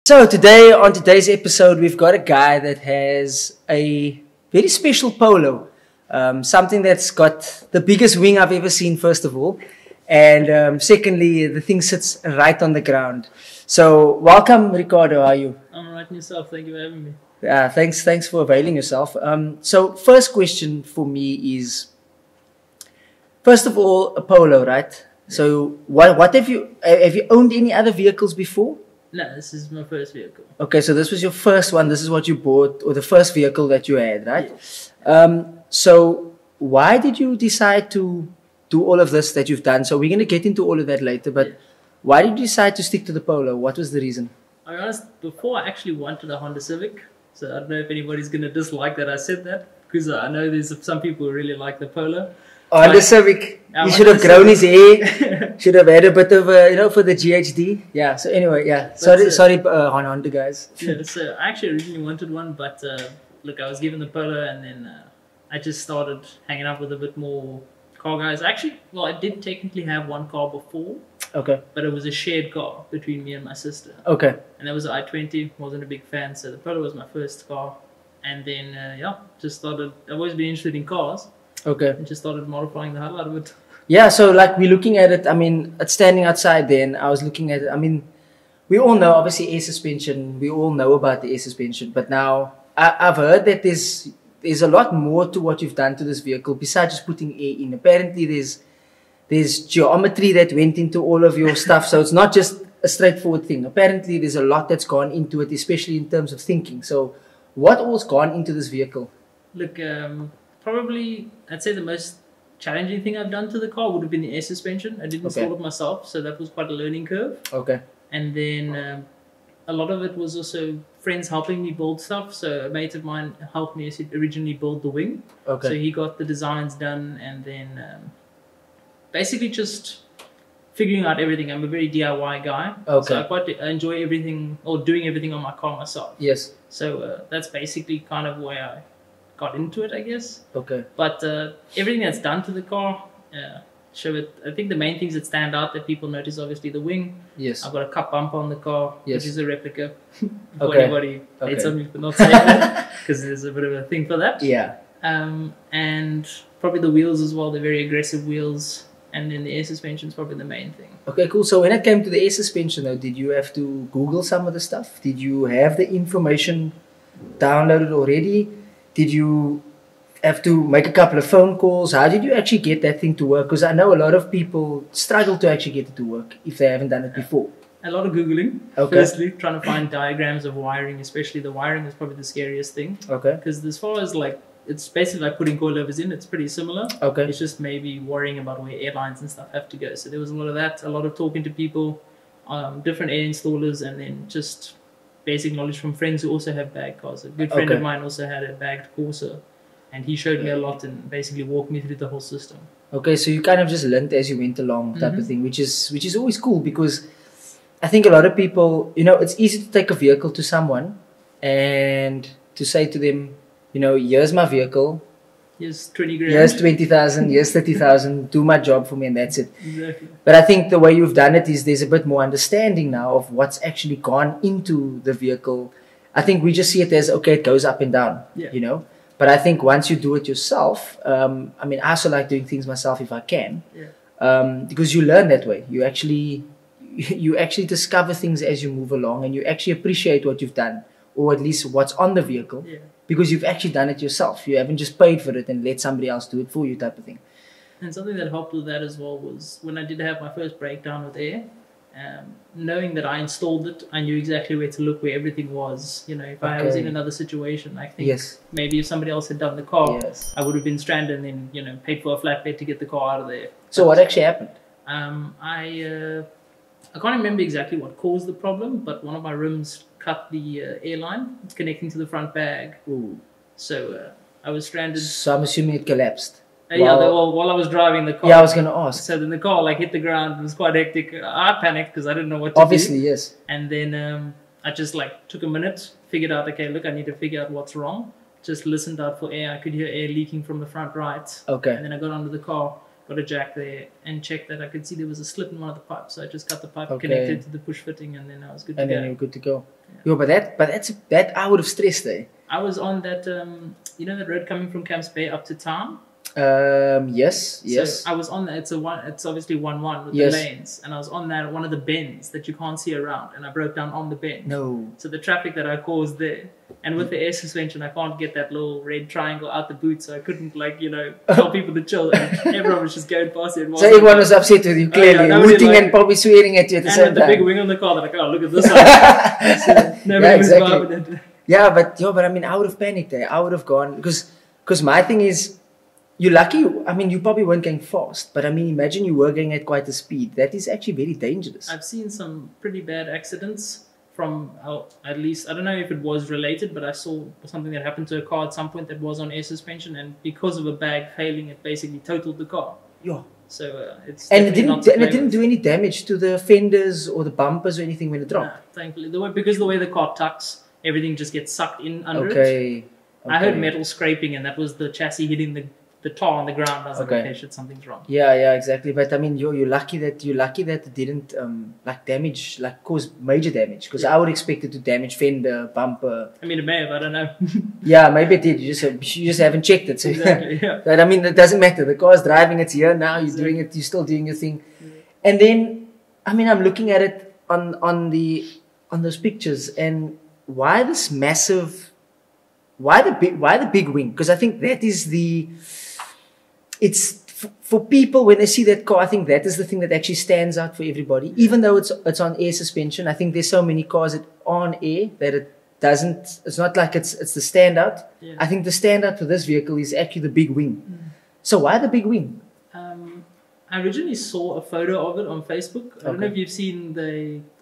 So today, on today's episode, we've got a guy that has a very special Polo. Something that's got the biggest wing I've ever seen, first of all. And secondly, the thing sits right on the ground. So welcome, Ricardo. How are you? I'm right, yourself. Thank you for having me. Thanks for availing yourself. So first question for me is, first of all, a Polo, right? So what have you owned any other vehicles before? No, this is my first vehicle. Okay, so this was your first one. This is what you bought, or the first vehicle that you had, right? Yes. So why did you decide to do all of this that you've done? So we're going to get into all of that later, but why did you decide to stick to the Polo? What was the reason? I'll be honest, before I actually wanted a Honda Civic, so I don't know if anybody's going to dislike that I said that, because I know there's some people who really like the Polo. Honda Civic. He should have grown his hair. Should have had a bit of, for the GHD. Yeah. So anyway, yeah. Sorry, Honda guys. Yeah. So I actually originally wanted one, but look, I was given the Polo, and then I just started hanging out with a bit more car guys. Actually, well, I did technically have one car before. Okay. But it was a shared car between me and my sister. Okay. And that was an I-20. Wasn't a big fan, so the Polo was my first car. And then just started. I've always been interested in cars. Okay. And just started modifying the hell out of it. Yeah, so like we're looking at it, I mean, it's standing outside then, I was looking at it, I mean, we all know, obviously, air suspension, we all know about the air suspension, but now I've heard that there's a lot more to what you've done to this vehicle besides just putting air in. Apparently, there's geometry that went into all of your stuff, so it's not just a straightforward thing. Apparently, there's a lot that's gone into it, especially in terms of thinking. So, what all's gone into this vehicle? Look, probably, I'd say the most challenging thing I've done to the car would have been the air suspension. I did install it myself, so that was quite a learning curve. Okay. And then a lot of it was also friends helping me build stuff. So a mate of mine helped me originally build the wing. Okay. So he got the designs done, and then basically just figuring out everything. I'm a very DIY guy. Okay. So I enjoy everything, or doing everything on my car myself. Yes. So that's basically kind of where I got into it, I guess. Okay. But everything that's done to the car, show it. I think the main things that stand out that people notice, obviously, the wing. Yes. I've got a cup bumper on the car, which is a replica. For anybody hates on me for not saying that, because there's a bit of a thing for that. Yeah. And probably the wheels as well. They're very aggressive wheels. And then the air suspension is probably the main thing. Okay, cool. So when it came to the air suspension, though, did you have to Google some of the stuff? Did you have the information downloaded already? Did you have to make a couple of phone calls? How did you actually get that thing to work? Because I know a lot of people struggle to actually get it to work if they haven't done it before. A lot of Googling. Okay. Firstly, trying to find diagrams of wiring, especially the wiring is probably the scariest thing. Okay. Because as far as like, it's basically like putting coilovers in, it's pretty similar. Okay. It's just maybe worrying about where airlines and stuff have to go. So there was a lot of that, a lot of talking to people, different air installers, and then just basic knowledge from friends who also have bagged cars. A good friend of mine also had a bagged Corsa, and he showed me a lot and basically walked me through the whole system. Okay, so you kind of just learned as you went along, type of thing, which is always cool, because I think a lot of people, it's easy to take a vehicle to someone and to say to them, here's my vehicle. Here's 20 grand. Here's 20,000. Here's 30,000. Do my job for me, and that's it. Exactly. But I think the way you've done it is there's a bit more understanding now of what's actually gone into the vehicle. I think we just see it as, okay, it goes up and down, But I think once you do it yourself, I mean, I also like doing things myself if I can, because you learn that way. You actually discover things as you move along, and you actually appreciate what you've done, or at least what's on the vehicle. Yeah. Because you've actually done it yourself. You haven't just paid for it and let somebody else do it for you, type of thing. And something that helped with that as well was when I did have my first breakdown with air, knowing that I installed it, I knew exactly where to look, where everything was. If I was in another situation, I think maybe if somebody else had done the car, I would have been stranded and then, paid for a flatbed to get the car out of there. So what actually happened? I can't remember exactly what caused the problem, but one of my rims cut the airline. It's connecting to the front bag. Ooh. So I was stranded. So I'm assuming it collapsed. While I was driving the car. Yeah, I was going to ask. So then the car hit the ground. It was quite hectic. I panicked because I didn't know what to do. Obviously, yes. And then I just took a minute, figured out, okay, look, I need to figure out what's wrong. Just listened out for air. I could hear air leaking from the front right. Okay. And then I got under the car. got a jack there, and checked that I could see there was a slip in one of the pipes. So I just cut the pipe, connected to the push fitting, and then I was good to go. And then you were good to go. Yeah. Yo, that I would have stressed there. I was on that, you know, that road coming from Camps Bay up to town. Yes. So I was on that. It's obviously 1-1 with the lanes, and I was on that one of the bends that you can't see around, and I broke down on the bend. No. So the traffic that I caused there, and with the air suspension, I can't get that little red triangle out the boot, so I couldn't, like, you know, tell people to chill. And everyone was just going past it. So everyone was upset with you, clearly, hooting and probably swearing at you at the same time. And with the big wing on the car, they're like, oh, look at this one. So nobody was vibing it. Yeah, but I mean, I would have panicked there. I would have gone because my thing is. You're lucky, I mean, you probably weren't going fast, but I mean, imagine you were going at quite a speed. That is actually very dangerous. I've seen some pretty bad accidents from, at least, I don't know if it was related, but I saw something that happened to a car at some point that was on air suspension, and because of a bag failing, it basically totaled the car. Yeah. So it's and it didn't do any damage to the fenders or the bumpers or anything when it dropped? Nah, thankfully. Because the way the car tucks, everything just gets sucked in under it. I heard metal scraping, and that was the chassis hitting the tar on the ground. I was like, okay, shit, something's wrong. Yeah, exactly. But I mean, you're lucky that it didn't cause major damage. Because I would expect it to damage fender, bumper. I mean, it may have. I don't know. Yeah, maybe it did. You just haven't checked it. So exactly. Yeah. But I mean, it doesn't matter. The car's driving. It's here now. You're doing it. You're still doing your thing. Yeah. And then, I mean, I'm looking at it on those pictures, and why this massive? Why the big wing? Because I think that is it's for people when they see that car. I think that is the thing that actually stands out for everybody. Even though it's on air suspension, I think there's so many cars that are on air that it doesn't. It's not like it's the standout. Yeah. I think the standout for this vehicle is actually the big wing. So why the big wing? I originally saw a photo of it on Facebook. I don't know if you've seen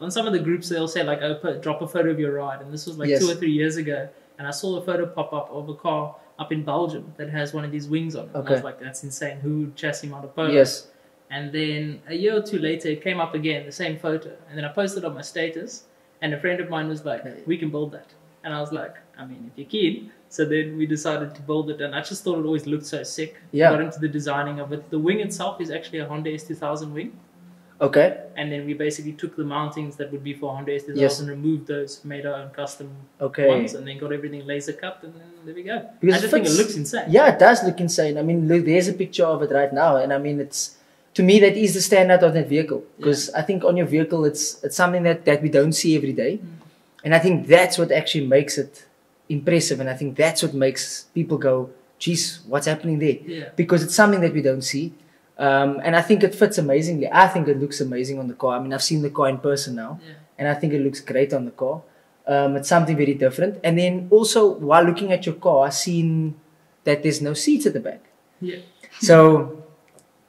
on some of the groups they'll say like, oh, drop a photo of your ride, and this was like 2 or 3 years ago. And I saw a photo pop up of a car up in Belgium that has one of these wings on it. And I was like, that's insane. Who would chassis mount a Polo? Yes. And then a year or two later, it came up again, the same photo. And then I posted on my status, and a friend of mine was like, we can build that. And I was like, I mean, if you're keen. So then we decided to build it, and I just thought it always looked so sick. Yeah. Got into the designing of it. The wing itself is actually a Honda S2000 wing. Okay. And then we basically took the mountings that would be for Honda S2000, removed those, made our own custom ones, and then got everything laser cut, and then there we go. Because I just think it looks insane. Yeah, it does look insane. I mean, look, there's a picture of it right now, and I mean, to me, that is the standout of that vehicle. Because I think on your vehicle, it's something that we don't see every day. And I think that's what actually makes it impressive, and I think that's what makes people go, geez, what's happening there? Yeah. Because it's something that we don't see. And I think it fits amazingly. I think it looks amazing on the car. I mean, I've seen the car in person now, and I think it looks great on the car. It's something very different. And then also, while looking at your car, I've seen that there's no seats at the back. Yeah. So,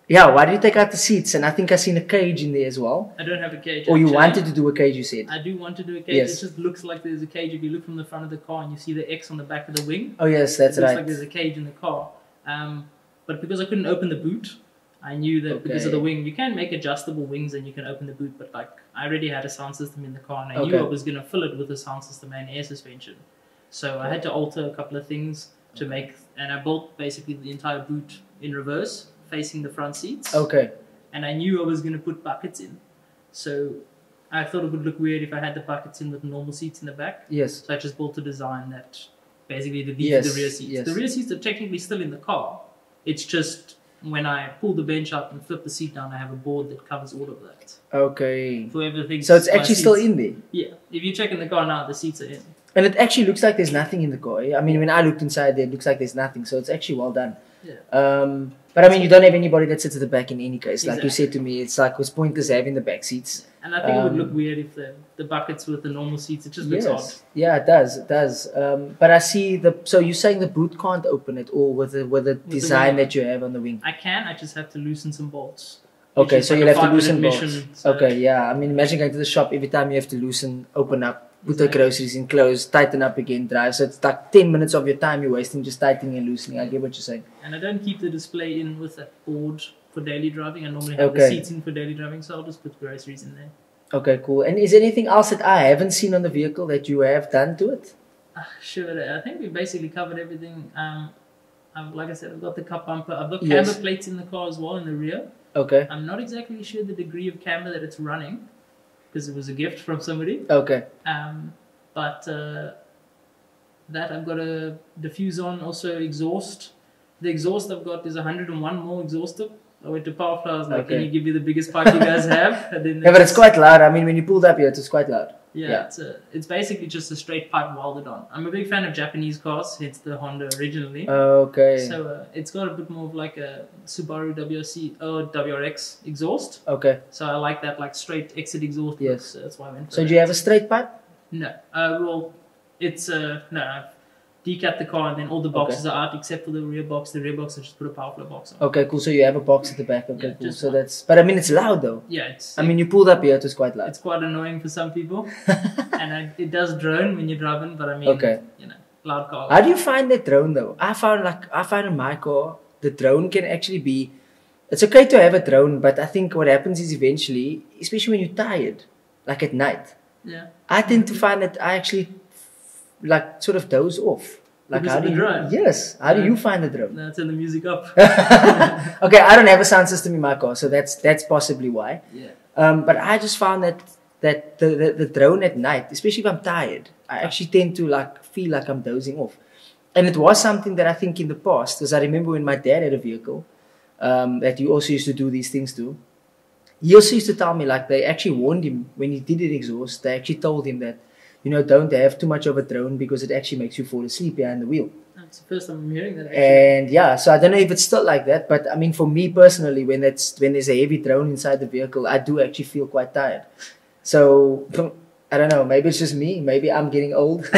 yeah, why did you take out the seats? And I think I've seen a cage in there as well. I don't have a cage. Or you wanted to do a cage, you said? I do want to do a cage. Yes. It just looks like there's a cage. If you look from the front of the car and you see the X on the back of the wing. Oh, yes, that's right. It looks like there's a cage in the car. But because I couldn't open the boot, I knew that because of the wing, you can make adjustable wings and you can open the boot, but like I already had a sound system in the car, and I knew I was going to fill it with a sound system and air suspension. So I had to alter a couple of things to make, and I built basically the entire boot in reverse, facing the front seats. Okay. And I knew I was going to put buckets in. So I thought it would look weird if I had the buckets in with normal seats in the back. Yes. So I just built a design that basically the rear seats. Yes. The rear seats are technically still in the car. It's just when I pull the bench up and flip the seat down, I have a board that covers all of that. Okay. For everything. So it's actually still in there? Yeah. If you check in the car now, the seats are in. And it actually looks like there's nothing in the car. I mean, when I looked inside there, it looks like there's nothing. So it's actually well done. Yeah. But I mean, you don't have anybody that sits at the back in any case. Like Exactly. you said to me, it's like it was pointless having the back seats. And I think it would look weird if the buckets with the normal seats, it just looks odd. Yeah, it does. It does. But I see so you're saying the boot can't open at all with the design that you have on the wing? I can, I just have to loosen some bolts. Okay, so you'll have to loosen bolts. So okay, yeah. I mean, imagine going to the shop every time you have to loosen, open up, put the groceries in, close, tighten up again, drive. So it's like 10 minutes of your time you're wasting just tightening and loosening. I get what you're saying. And I don't keep the display in with that board for daily driving. I normally have the seats in for daily driving, so I'll just put groceries in there. Okay, cool. And is there anything else that I haven't seen on the vehicle that you have done to it? Sure, I think we basically covered everything. like I said, I've got the cup bumper. I've got camber plates in the car as well in the rear. Okay. I'm not exactly sure the degree of camber that it's running because it was a gift from somebody. Okay. But that I've got a diffuse on, also exhaust. The exhaust I've got is 101 more exhaust tip. I went to Powerfly, I was like, can you give me the biggest pipe you guys have? And then but it's quite loud. I mean, when you pulled up here, it's quite loud. Yeah, it's basically just a straight pipe welded on. I'm a big fan of Japanese cars, hence the Honda originally. Okay. So it's got a bit more of like a Subaru WRX exhaust. Okay. So I like that like straight exit exhaust. Yes. So that's why I went for So do you have a straight pipe? No. Well, it's no. I've decapped the car and then all the boxes are out except for the rear box. The rear box I just put a Powerfly box on. Okay, cool. So you have a box at the back. Okay, cool. So that's. But I mean, it's loud though. Yeah, it's. I mean, you pulled up here. It was quite loud. It's quite annoying for some people, and it does drone when you're driving. But I mean, you know, loud car. How do you find that drone though? I find in my car the drone can actually be. It's okay to have a drone, but I think what happens is eventually, especially when you're tired, like at night. Yeah. I tend to find that I actually like sort of doze off. Like because how do you? Drone. Yes. How do you find the drone? No, turn the music up. Okay, I don't have a sound system in my car, so that's possibly why. Yeah. But I just found that the drone at night, especially if I'm tired, I actually tend to like feel like I'm dozing off. And it was something that I think in the past, because I remember when my dad had a vehicle, that he also used to do these things too. He also used to tell me like they actually warned him when he did an exhaust. They actually told him that, you know, don't have too much of a drone because it actually makes you fall asleep behind the wheel. That's the first time I'm hearing that. Actually. And yeah, so I don't know if it's still like that, but I mean, for me personally, when there's a heavy drone inside the vehicle, I do actually feel quite tired. So I don't know, maybe it's just me, maybe I'm getting old.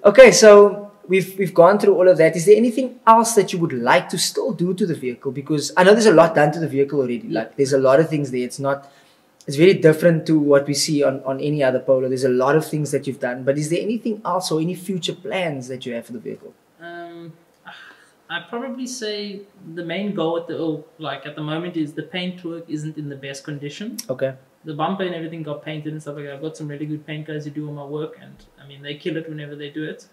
Okay, so we've gone through all of that. Is there anything else that you would like to still do to the vehicle? Because I know there's a lot done to the vehicle already. Like there's a lot of things there. It's very different to what we see on any other Polo. There's a lot of things that you've done. But is there anything else or any future plans that you have for the vehicle? I'd probably say the main goal at the moment is the paintwork isn't in the best condition. Okay. The bumper and everything got painted and stuff like that. I've got some really good paint guys who do all my work, and I mean they kill it whenever they do it.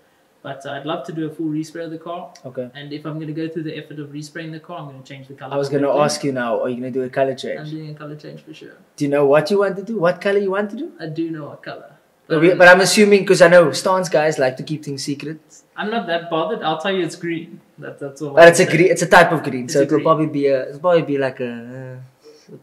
But I'd love to do a full respray of the car. Okay. And if I'm going to go through the effort of respraying the car, I'm going to change the color. I was going to ask you now, are you going to do a color change? I'm doing a color change for sure. Do you know what you want to do? What color you want to do? I do know what color. But I'm assuming, because I know stance guys like to keep things secret. I'm not that bothered. I'll tell you it's green. That's all. But it's a type of green. So it'll probably be like a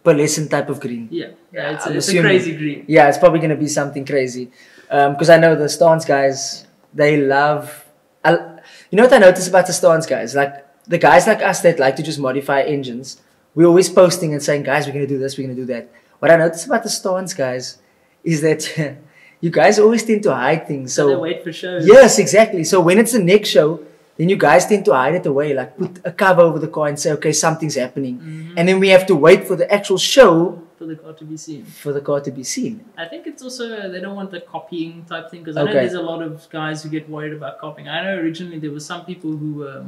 pearlescent type of green. Yeah, it's a crazy green. Yeah, it's probably going to be something crazy. Because I know the stance guys, they love... You know what I notice about the stance guys? Like the guys like us that like to just modify engines, we're always posting and saying, guys, we're going to do this, we're going to do that. What I notice about the stance guys is that you guys always tend to hide things. So they wait for shows. Yes, exactly. So when it's the next show, then you guys tend to hide it away, like put a cover over the car and say, okay, something's happening. Mm-hmm. And then we have to wait for the actual show. For the car to be seen. For the car to be seen. I think it's also, they don't want the copying type thing, because I know there's a lot of guys who get worried about copying. I know originally there was some people who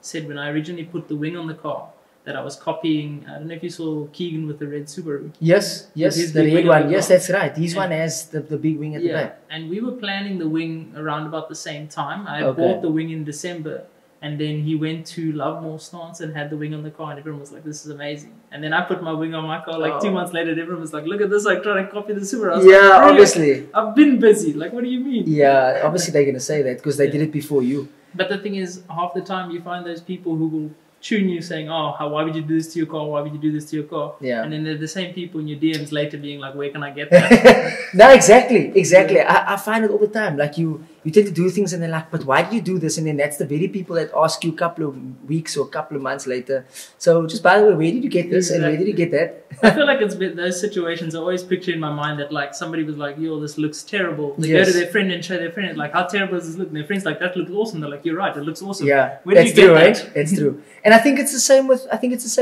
said when I originally put the wing on the car, that I was copying. I don't know if you saw Keegan with the red Subaru. Yes, the red one. Yes, that's right. His one has the big wing at the back. And we were planning the wing around about the same time. I bought the wing in December, and then he went to Lovemore Stance and had the wing on the car, and everyone was like, this is amazing. And then I put my wing on my car, like 2 months later, and everyone was like, look at this, like trying to copy the Subaru. I was like, obviously. I've been busy. Like, what do you mean? Yeah, obviously they're going to say that because they did it before you. But the thing is, half the time you find those people who will tune you saying, oh, why would you do this to your car? Why would you do this to your car? Yeah. And then they're the same people in your DMs later being like, where can I get that? No, exactly. Yeah. I find it all the time. Like you tend to do things and they're like, but why did you do this? And then that's the very people that ask you a couple of weeks or a couple of months later. So just by the way, where did you get this? Exactly. And where did you get that? I feel like it's been those situations. I always picture in my mind that like somebody was like, yo, this looks terrible. They go to their friend and show their friend like, how terrible does this look? And their friend's like, that looks awesome. They're like, you're right, it looks awesome. Yeah, where did you get that? It's true. And I think it's the same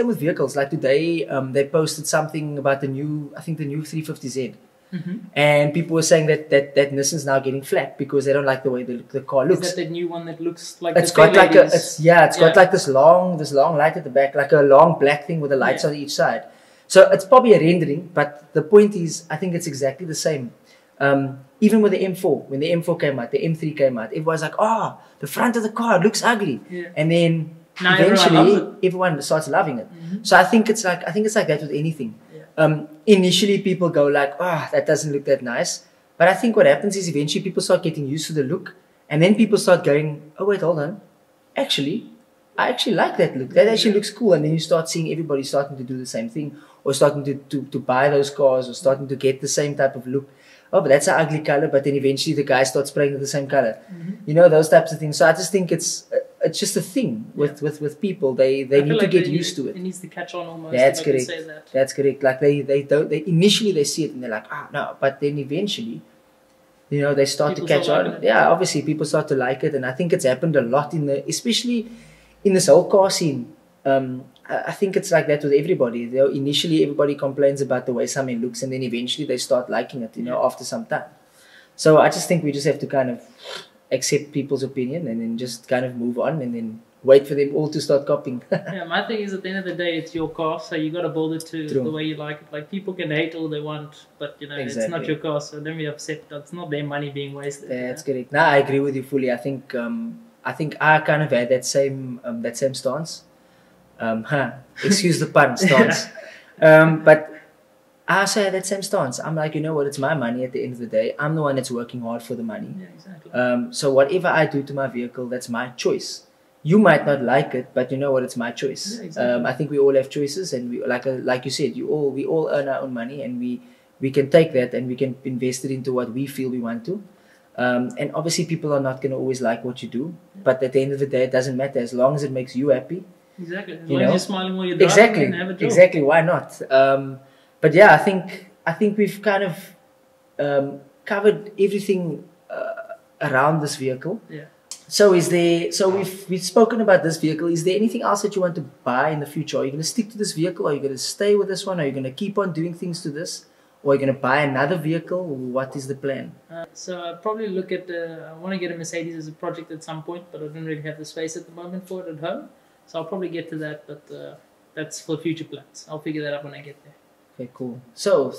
with vehicles. Like today, they posted something about the new 350Z. Mm-hmm. And people were saying that Nissan's now getting flack because they don't like the way the car looks. Is that the new one that looks like it's got like got like this long light at the back, like a long black thing with the lights on each side. So it's probably a rendering, but the point is, I think it's exactly the same. Even with the M4, when the M4 came out, the M3 came out, everyone's like, oh, the front of the car looks ugly. Yeah. And then now eventually everyone starts loving it. So I think it's like that with anything. Yeah. Initially people go like, oh, that doesn't look that nice. But I think what happens is eventually people start getting used to the look, and then people start going, oh wait, hold on. Actually, I actually like that look. That actually looks cool. And then you start seeing everybody starting to do the same thing, or starting to buy those cars, or starting to get the same type of look. Oh, but that's an ugly color. But then eventually the guy starts spraying with the same color. You know, those types of things. So I just think it's just a thing with people. They need to get used to it. It needs to catch on almost. That's correct. Say that. That's correct. Like they initially they see it and they're like, ah, no. But then eventually, you know, they start to catch on. Yeah, obviously people start to like it, and I think it's happened a lot especially in this whole car scene. I think it's like that with everybody. You know, initially everybody complains about the way something looks, and then eventually they start liking it, you know, after some time. So I just think we just have to kind of accept people's opinion and then just kind of move on and then wait for them all to start copying. Yeah, my thing is at the end of the day, it's your car, so you got to build it to the way you like it. Like, people can hate all they want, but you know, it's not your car, so don't be upset. It's not their money being wasted. That's correct. No, I agree with you fully. I think I kind of had that same stance. Excuse the pun, stance. But I also had that same stance. I'm like, you know what, it's my money at the end of the day. I'm the one that's working hard for the money. Yeah, exactly. So whatever I do to my vehicle, that's my choice. You might not like it, but you know what, it's my choice. Yeah, exactly. I think we all have choices, and we like you said, we all earn our own money, and we can take that and we can invest it into what we feel we want to. And obviously people are not going to always like what you do, but at the end of the day, it doesn't matter as long as it makes you happy. Exactly. As long as you're smiling while you're driving, and have a job. Exactly. Why not? But yeah, I think we've kind of covered everything around this vehicle. Yeah. So we've spoken about this vehicle. Is there anything else that you want to buy in the future? Are you going to stick to this vehicle? Are you going to stay with this one? Are you going to keep on doing things to this? Or are you going to buy another vehicle? What is the plan? So I'll probably look at, I want to get a Mercedes as a project at some point, but I don't really have the space at the moment for it at home. So I'll probably get to that, but that's for future plans. I'll figure that out when I get there. Okay, cool. So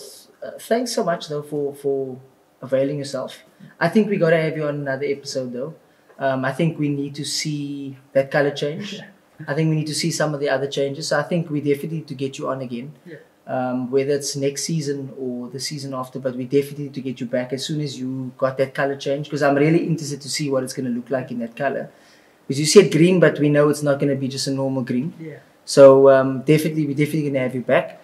thanks so much though for availing yourself. I think we got to have you on another episode though. I think we need to see that color change. Yeah. I think we need to see some of the other changes. So I think we definitely need to get you on again. Yeah. Whether it's next season or the season after, but we definitely need to get you back as soon as you got that color change, because I'm really interested to see what it's going to look like in that color. Because you said green, but we know it's not going to be just a normal green. Yeah. So we're definitely going to have you back.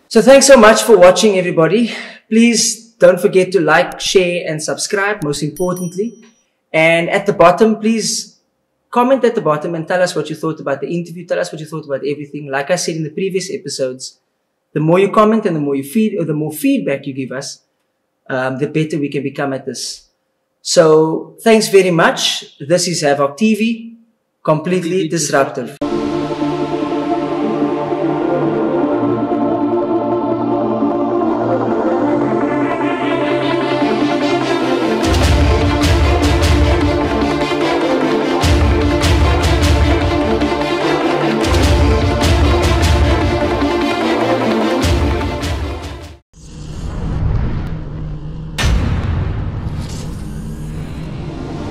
So thanks so much for watching, everybody. Please don't forget to like, share, and subscribe, most importantly. And at the bottom, please comment at the bottom and tell us what you thought about the interview. Tell us what you thought about everything. Like I said in the previous episodes, the more you comment and the more feedback you give us, the better we can become at this. So thanks very much. This is Havoc TV, completely disruptive.